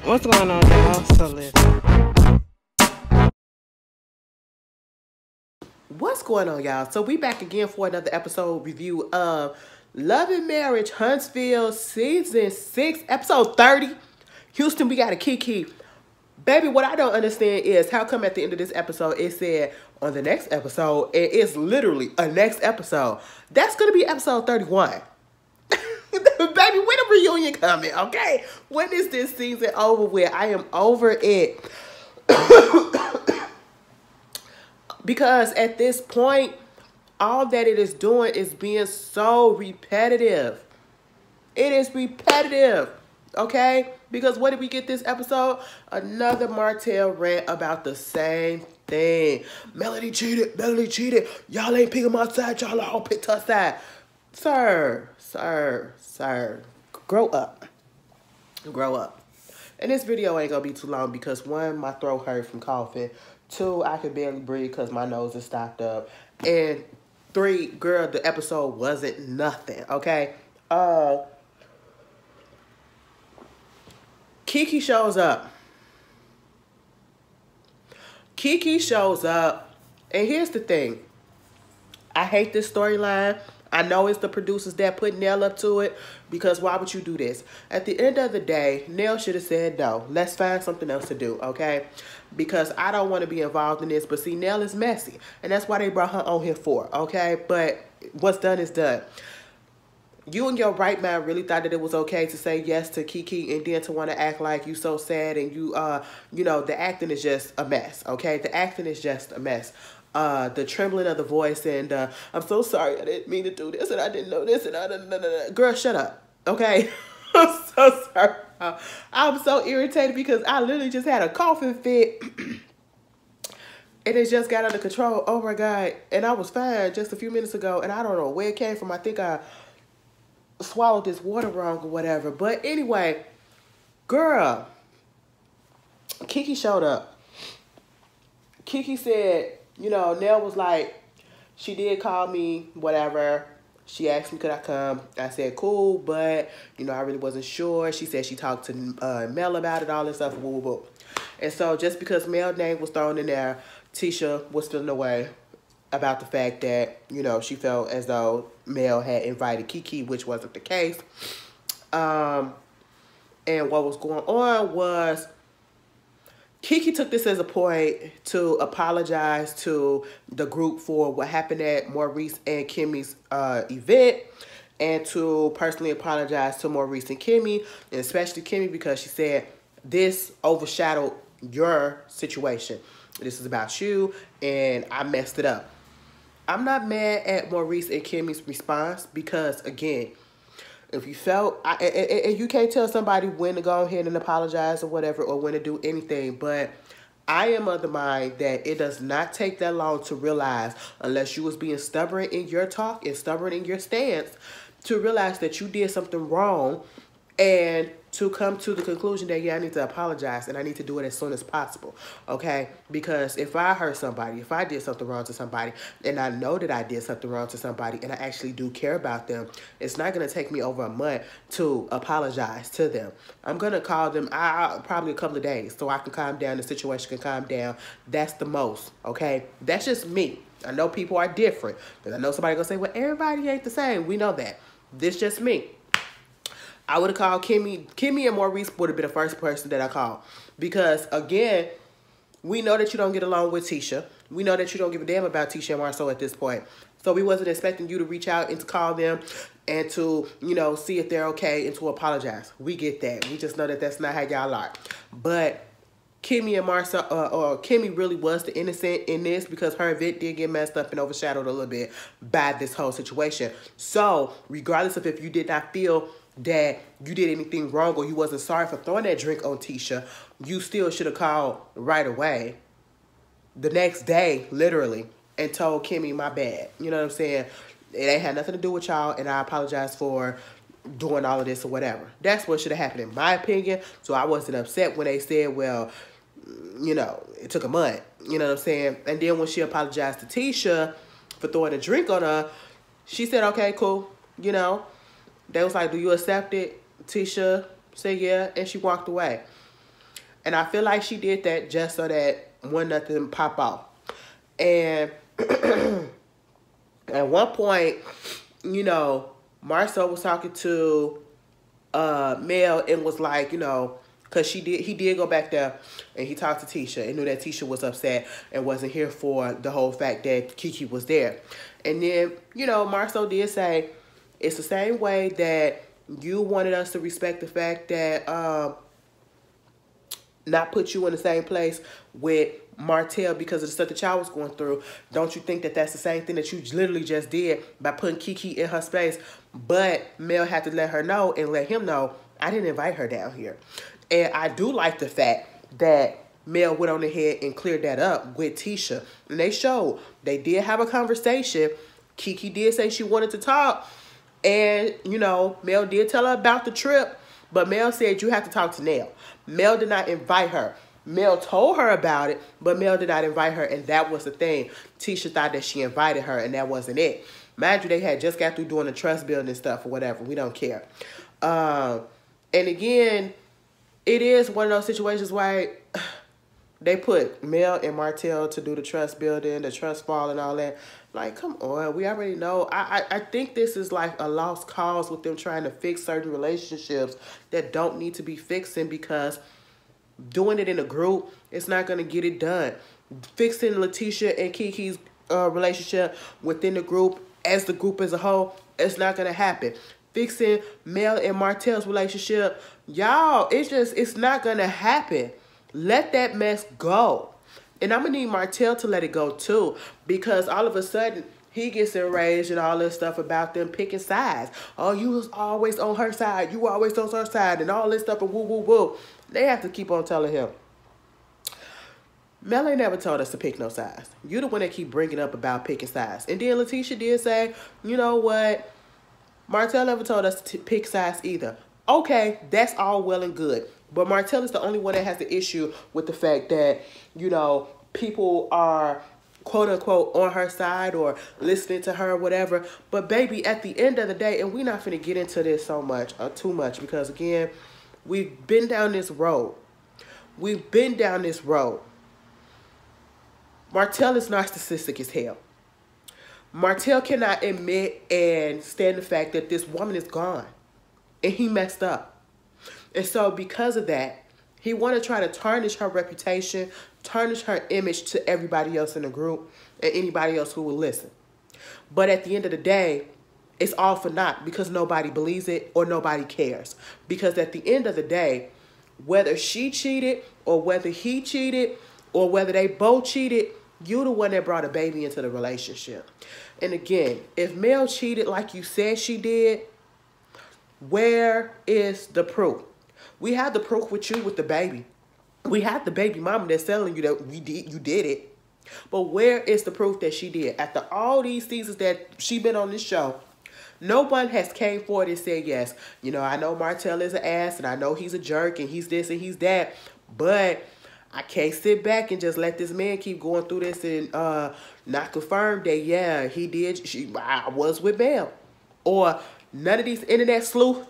What's going on, y'all? So listen. What's going on, y'all? So we back again for another episode review of Love and Marriage Huntsville Season 6, Episode 30. Houston, we got a Kiki. Baby, what I don't understand is how come at the end of this episode it said on the next episode, and it's literally a next episode. That's going to be episode 31. Baby, when the reunion coming, okay? When is this season over with? I am over it. Because at this point, all that it is doing is being so repetitive. It is repetitive, okay? Because what did we get this episode? Another Martell rant about the same thing. Melody cheated. Y'all ain't pick him outside. Y'all all picked her side. Sir. Grow up. Grow up. And this video ain't gonna be too long because one, my throat hurt from coughing. Two, I could barely breathe because my nose is stopped up. And three, girl, the episode wasn't nothing, okay? Kiki shows up. And here's the thing. I hate this storyline. I know it's the producers that put Nell up to it because why would you do this? At the end of the day, Nell should have said no. Let's find something else to do, okay? Because I don't want to be involved in this. But see, Nell is messy. And that's why they brought her on here for, okay? But what's done is done. You in your right mind really thought that it was okay to say yes to Kiki and then to want to act like you so sad and you know, the acting is just a mess, okay? The acting is just a mess. The trembling of the voice and I'm so sorry, I didn't mean to do this and I didn't know this and girl, shut up, okay? I'm so sorry. I'm so irritated because I literally just had a coughing fit and it just got under control. Oh my God. And I was fine just a few minutes ago and I don't know where it came from. I think I swallowed this water wrong or whatever. But anyway, girl, Kiki showed up. Kiki said, you know, Nell was like, she did call me, whatever. She asked me, could I come? I said, cool, but, you know, I really wasn't sure. She said she talked to Mel about it, all this stuff, woo, woo, woo. And so just because Mel's name was thrown in there, Tisha was feeling away about the fact that, you know, she felt as though Mel had invited Kiki, which wasn't the case. And what was going on was Kiki took this as a point to apologize to the group for what happened at Maurice and Kimmy's event and to personally apologize to Maurice and Kimmy, and especially Kimmy because she said this overshadowed your situation. This is about you and I messed it up. I'm not mad at Maurice and Kimmy's response because, again, if you felt, and you can't tell somebody when to go ahead and apologize or whatever, or when to do anything, but I am of the mind that it does not take that long to realize, unless you was being stubborn in your talk and stubborn in your stance, to realize that you did something wrong and to come to the conclusion that, yeah, I need to apologize and I need to do it as soon as possible, okay? Because if I hurt somebody, if I did something wrong to somebody, and I know that I did something wrong to somebody and I actually do care about them, it's not going to take me over a month to apologize to them. I'm going to call them probably a couple of days so I can calm down, the situation can calm down. That's the most, okay? That's just me. I know people are different. Because I know somebody going to say, well, everybody ain't the same. We know that. This just me. I would have called Kimmy. Kimmy and Maurice would have been the first person that I called. Because, again, we know that you don't get along with Tisha. We know that you don't give a damn about Tisha and Marceau at this point. So we wasn't expecting you to reach out and to call them and to, you know, see if they're okay and to apologize. We get that. We just know that that's not how y'all are. But Kimmy and Marceau, or Kimmy really was the innocent in this because her event did get messed up and overshadowed a little bit by this whole situation. So regardless of if you did not feel that you did anything wrong or you wasn't sorry for throwing that drink on Tisha, you still should have called right away the next day, literally, and told Kimmy, my bad. You know what I'm saying? It ain't had nothing to do with y'all, and I apologize for doing all of this or whatever. That's what should have happened in my opinion. So I wasn't upset when they said, well, you know, it took a month. You know what I'm saying? And then when she apologized to Tisha for throwing a drink on her, she said, okay, cool, you know. They was like, do you accept it? Tisha said, yeah, and she walked away. And I feel like she did that just so that one nothing pop off. And at one point, you know, Marcel was talking to Mel and was like, you know, because he did go back there and he talked to Tisha and knew that Tisha was upset and wasn't here for the whole fact that Kiki was there. And then, you know, Marcel did say, it's the same way that you wanted us to respect the fact that not put you in the same place with Martell because of the stuff that y'all was going through. Don't you think that that's the same thing that you literally just did by putting Kiki in her space? But Mel had to let her know and let him know, I didn't invite her down here. And I do like the fact that Mel went on ahead and cleared that up with Tisha. And they showed, they did have a conversation. Kiki did say she wanted to talk. And, you know, Mel did tell her about the trip. But Mel said, you have to talk to Nell. Mel did not invite her. Mel told her about it, but Mel did not invite her, and that was the thing. Tisha thought that she invited her, and that wasn't it. Mind you, they had just got through doing the trust building stuff or whatever. We don't care. And again, it is one of those situations where they put Mel and Martell to do the trust building, the trust fall and all that. Like, come on, we already know. I think this is like a lost cause with them trying to fix certain relationships that don't need to be fixing, because doing it in a group, it's not going to get it done. Fixing Letitia and Kiki's relationship within the group, as the group as a whole, it's not going to happen. Fixing Mel and Martell's relationship, y'all, it's not going to happen. Let that mess go. And I'm going to need Martell to let it go too, because all of a sudden, he gets enraged and all this stuff about them picking sides. Oh, you was always on her side. You were always on her side and all this stuff and woo, woo, woo. They have to keep on telling him, Mel ain't never told us to pick no sides. You the one that keep bringing up about picking sides. And then Letitia did say, you know what? Martell never told us to pick sides either. Okay, that's all well and good. But Martell is the only one that has the issue with the fact that, you know, people are quote unquote on her side or listening to her or whatever. But baby, at the end of the day, and we're not finna get into this so much or too much, because again, we've been down this road. We've been down this road. Martell is narcissistic as hell. Martell cannot admit and stand the fact that this woman is gone. And he messed up. And so because of that, he want to try to tarnish her reputation, tarnish her image to everybody else in the group and anybody else who will listen. But at the end of the day, it's all for naught, because nobody believes it or nobody cares. Because at the end of the day, whether she cheated or whether he cheated or whether they both cheated, you the one that brought a baby into the relationship. And again, if Mel cheated like you said she did, where is the proof? We have the proof with you with the baby. We have the baby mama that's telling you that you did it. But where is the proof that she did? After all these seasons that she been on this show, no one has came forward and said, yes, you know, I know Martell is an ass and I know he's a jerk and he's this and he's that, but I can't sit back and just let this man keep going through this and not confirm that, yeah, he did. I was with Mel. Or none of these internet sleuths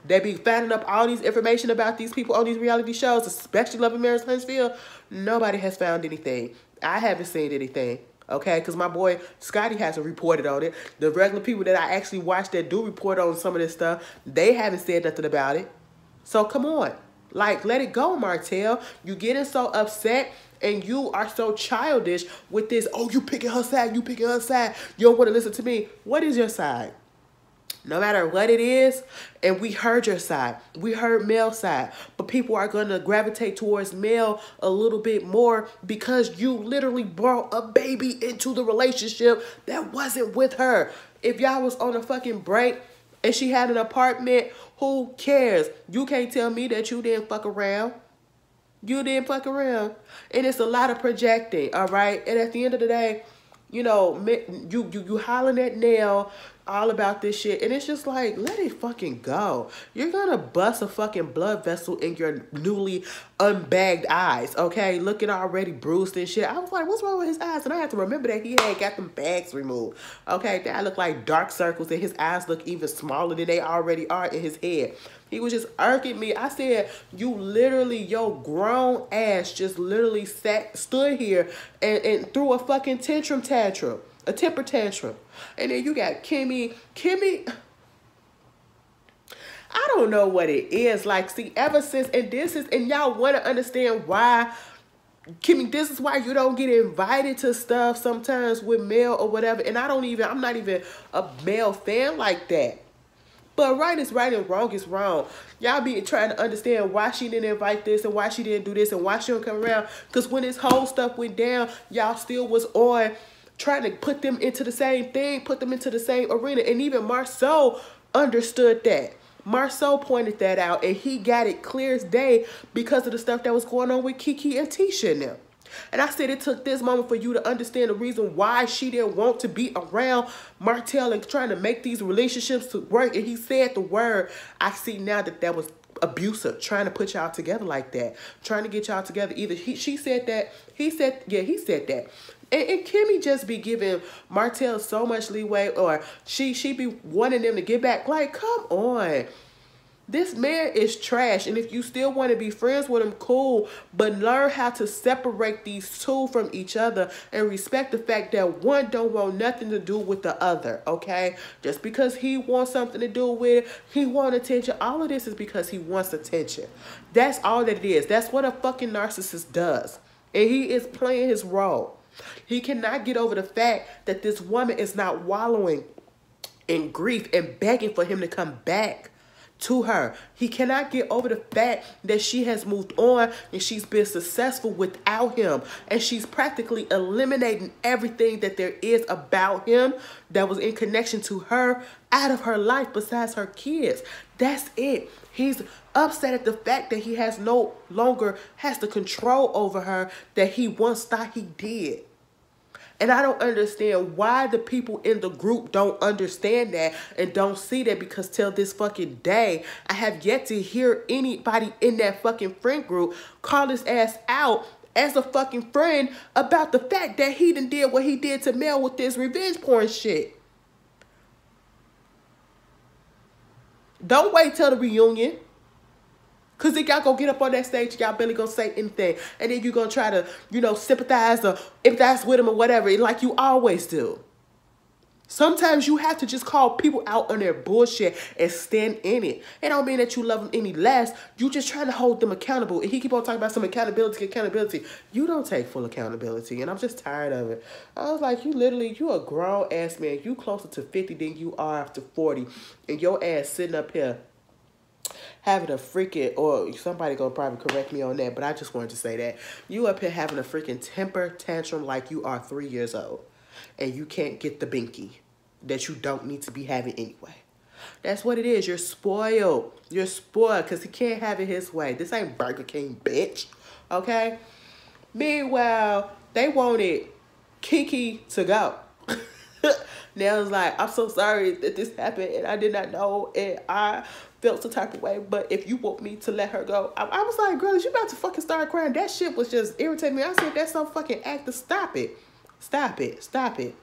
that be finding up all these information about these people on these reality shows, especially Love and Marriage Huntsville, nobody has found anything. I haven't seen anything, okay? Because my boy Scotty hasn't reported on it. The regular people that I actually watch that do report on some of this stuff, they haven't said nothing about it. So come on. Like, let it go, Martell. You getting so upset and you are so childish with this, oh, you picking her side, you picking her side. You don't want to listen to me. What is your side? No matter what it is, and we heard your side. We heard Mel's side. But people are going to gravitate towards Mel a little bit more because you literally brought a baby into the relationship that wasn't with her. If y'all was on a fucking break and she had an apartment, who cares? You can't tell me that you didn't fuck around. You didn't fuck around. And it's a lot of projecting, all right? And at the end of the day, you know, you hollering at Nell, all about this shit. And it's just like, let it fucking go. You're gonna bust a fucking blood vessel in your newly unbagged eyes, okay? Looking already bruised and shit. I was like, what's wrong with his eyes? And I had to remember that he had got them bags removed, okay? That looked like dark circles, and his eyes look even smaller than they already are in his head. He was just irking me. I said, you literally, your grown ass just literally stood here and threw a fucking tantrum. A temper tantrum. And then you got Kimmy, I don't know what it is. Like, see, ever since, and y'all want to understand why, Kimmy, this is why you don't get invited to stuff sometimes with Mel or whatever. And I'm not even a Mel fan like that. But right is right and wrong is wrong. Y'all be trying to understand why she didn't invite this and why she didn't do this and why she don't come around. Because when this whole stuff went down, y'all still was on trying to put them into the same thing, put them into the same arena. And even Marceau understood that. Marceau pointed that out, and he got it clear as day because of the stuff that was going on with Kiki and Tisha and them. And I said it took this moment for you to understand the reason why she didn't want to be around Martell and trying to make these relationships to work. And he said the word. I see now that was abusive, trying to put y'all together like that, trying to get y'all together. Either she said that, he said that. And Kimmy just be giving Martell so much leeway, or she be wanting them to get back. Like, come on. This man is trash, and if you still want to be friends with him, cool, but learn how to separate these two from each other and respect the fact that one don't want nothing to do with the other, okay? Just because he wants something to do with it, he wants attention. All of this is because he wants attention. That's all that it is. That's what a fucking narcissist does, and he is playing his role. He cannot get over the fact that this woman is not wallowing in grief and begging for him to come back to her. He cannot get over the fact that she has moved on and she's been successful without him. And she's practically eliminating everything that there is about him that was in connection to her out of her life besides her kids. That's it. He's upset at the fact that he has no longer has the control over her that he once thought he did. And I don't understand why the people in the group don't understand that and don't see that, because till this fucking day, I have yet to hear anybody in that fucking friend group call his ass out as a fucking friend about the fact that he done did what he did to Mel with this revenge porn shit. Don't wait till the reunion. Because if y'all gonna get up on that stage, y'all barely gonna say anything. And then you're gonna try to, sympathize or empathize with him or whatever, like you always do. Sometimes you have to just call people out on their bullshit and stand in it. It don't mean that you love them any less. You just trying to hold them accountable. And he keep on talking about some accountability. You don't take full accountability. And I'm just tired of it. I was like, you a grown ass man. You closer to 50 than you are to 40. And your ass sitting up here having a freaking, or somebody gonna probably correct me on that, but I just wanted to say that. You up here having a freaking temper tantrum like you are 3 years old. And you can't get the binky that you don't need to be having anyway. That's what it is. You're spoiled. You're spoiled because he can't have it his way. This ain't Burger King, bitch. Okay? Meanwhile, they wanted Kiki to go. Now it's like, I'm so sorry that this happened and I did not know and I felt some type of way, but if you want me to let her go, I was like, girl, you about to fucking start crying. That shit was just irritating me. I said, that's so fucking actor. Stop it. Stop it. Stop it.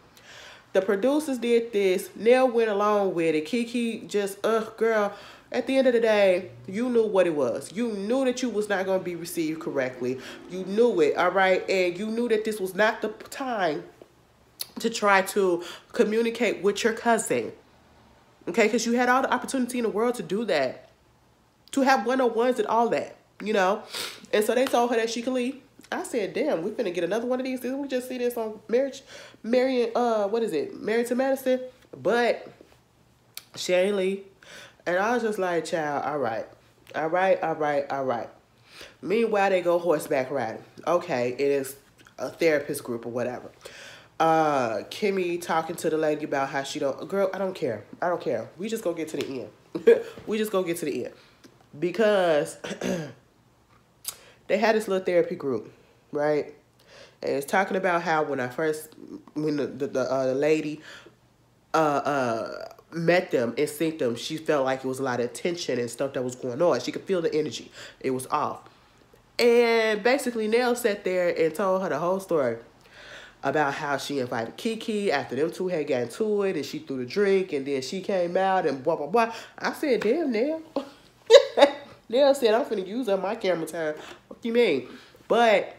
The producers did this. Nell went along with it. Kiki just, girl, at the end of the day, you knew what it was. You knew that you was not going to be received correctly. You knew it, all right? And you knew that this was not the time to try to communicate with your cousin. Okay? Because you had all the opportunity in the world to do that. To have one-on-ones and all that, And so they told her that she could leave. I said, damn, we finna get another one of these. Didn't we just see this on Married to Madison? But she ain't leave. And I was just like, child, all right. Meanwhile, they go horseback riding. Okay, it is a therapist group or whatever. Kimmy talking to the lady about how she don't, girl, I don't care. We just go get to the end. Because they had this little therapy group, right? And it's talking about how when the lady met them and seen them, she felt like it was a lot of tension and stuff that was going on. She could feel the energy. It was off. And basically, Nell sat there and told her the whole story about how she invited Kiki after them two had gotten to it, and she threw the drink, and then she came out and blah, blah, blah. I said, damn, Nell. Nell said, I'm finna use up my camera time. What you mean? But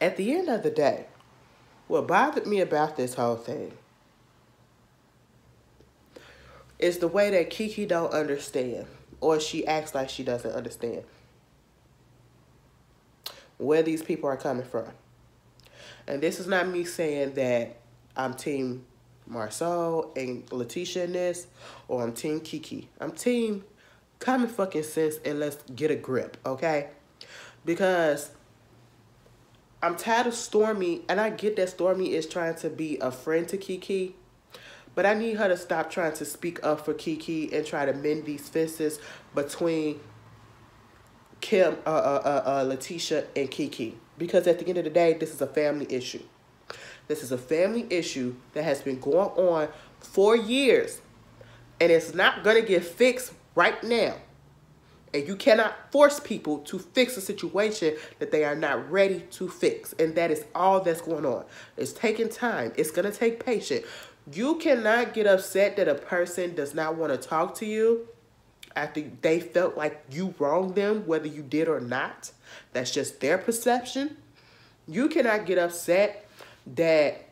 at the end of the day, what bothered me about this whole thing is the way that Kiki don't understand, or she acts like she doesn't understand where these people are coming from. And this is not me saying that I'm team Marceau and Letitia in this, or I'm team Kiki. I'm team common fucking sense and let's get a grip, okay? Because I'm tired of Stormy, and I get that Stormy is trying to be a friend to Kiki, but I need her to stop trying to speak up for Kiki and try to mend these fences between Letitia and Kiki. Because at the end of the day, this is a family issue. This is a family issue that has been going on for years. And it's not going to get fixed right now. And you cannot force people to fix a situation that they are not ready to fix. And that is all that's going on. It's taking time. It's going to take patience. You cannot get upset that a person does not want to talk to you after they felt like you wronged them, whether you did or not. That's just their perception. You cannot get upset that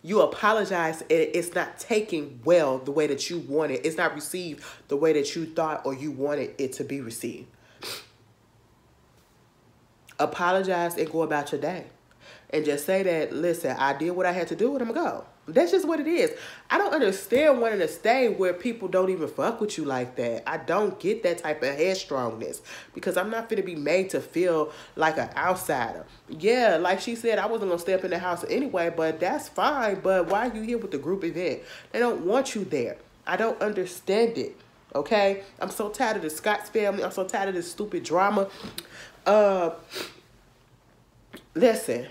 you apologize and it's not taken well the way that you wanted. It's not received the way that you thought or you wanted it to be received. Apologize and go about your day. And just say that, listen, I did what I had to do and I'm going to go. That's just what it is. I don't understand wanting to stay where people don't even fuck with you like that. I don't get that type of headstrongness because I'm not going to be made to feel like an outsider. Yeah, like she said, I wasn't going to step in the house anyway, but that's fine. But why are you here with the group event? They don't want you there. I don't understand it. Okay? I'm so tired of the Scott's family. I'm so tired of this stupid drama. Listen.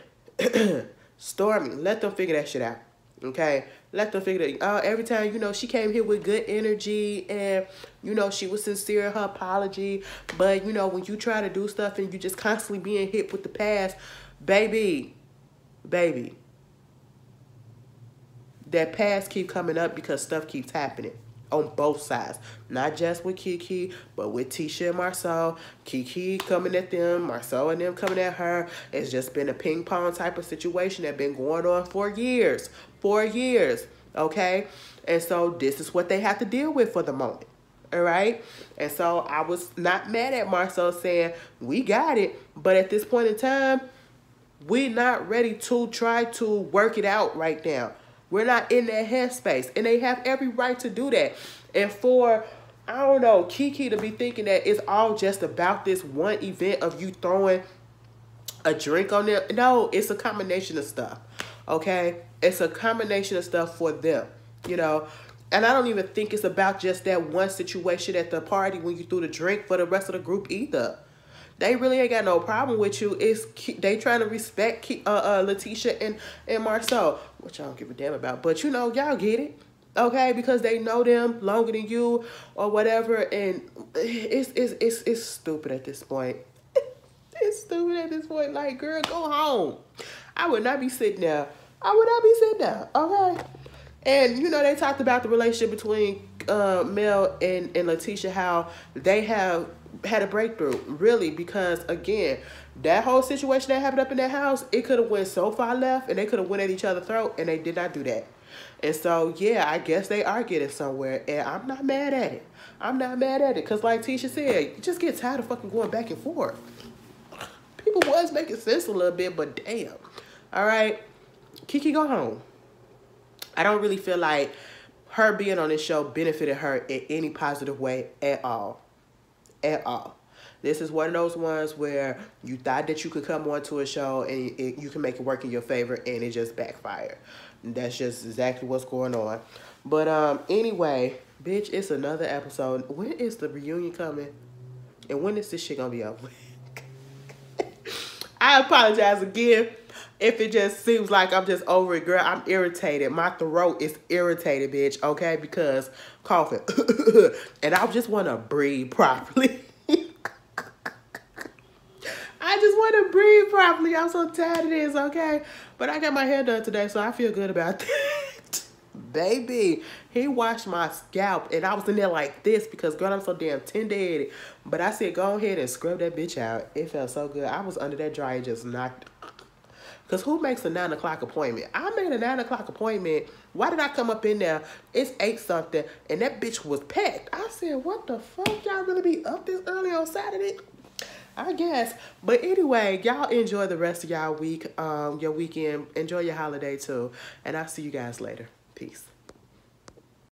Stormy, let them figure that shit out. Okay? Let them figure that every time, you know, she came here with good energy and, you know, she was sincere in her apology. But, you know, when you try to do stuff and you just constantly being hit with the past, baby, that past keep coming up because stuff keeps happening. On both sides. Not just with Kiki, but with Tisha and Marceau. Kiki coming at them, Marceau and them coming at her. It's just been a ping pong type of situation that been going on for years. 4 years. Okay? And so this is what they have to deal with for the moment. All right? And so I was not mad at Marceau saying, we got it. But at this point in time, we're not ready to try to work it out right now. We're not in that headspace. And they have every right to do that. And for, I don't know, Kiki to be thinking that it's all just about this one event of you throwing a drink on them. No, it's a combination of stuff. Okay? It's a combination of stuff for them. You know? And I don't even think it's about just that one situation at the party when you threw the drink for the rest of the group either. They really ain't got no problem with you. It's they trying to respect Letitia and Marceau, which I don't give a damn about. But, you know, y'all get it, okay? Because they know them longer than you or whatever. And it's stupid at this point. It's stupid at this point. Like, girl, go home. I would not be sitting there. I would not be sitting there, okay? And, you know, they talked about the relationship between Mel and Letitia, how they have had a breakthrough, really, because, again, that whole situation that happened up in that house, it could have went so far left, and they could have went at each other's throat, and they did not do that. And so, yeah, I guess they are getting somewhere, and I'm not mad at it. I'm not mad at it, because like Tisha said, you just get tired of fucking going back and forth. People was making sense a little bit, but damn. All right, Kiki, go home. I don't really feel like her being on this show benefited her in any positive way at all. At all. This is one of those ones where you thought that you could come onto a show and you can make it work in your favor, and it just backfired. That's just exactly what's going on. But anyway, bitch, it's another episode. When is the reunion coming? And when is this shit gonna be over? I apologize again if it just seems like I'm just over it, girl. I'm irritated. My throat is irritated, bitch, okay? Because coughing. And I just want to breathe properly. I just want to breathe properly. I'm so tired of this, okay? But I got my hair done today, so I feel good about that. Baby, he washed my scalp, and I was in there like this because, girl, I'm so damn tender-headed. But I said, go ahead and scrub that bitch out. It felt so good. I was under that dryer just knocked. Because who makes a 9 o'clock appointment? I made a 9 o'clock appointment. Why did I come up in there? It's 8-something, and that bitch was packed. I said, what the fuck? Y'all really be up this early on Saturday? I guess. But anyway, y'all enjoy the rest of y'all week, your weekend. Enjoy your holiday, too. And I'll see you guys later. Peace.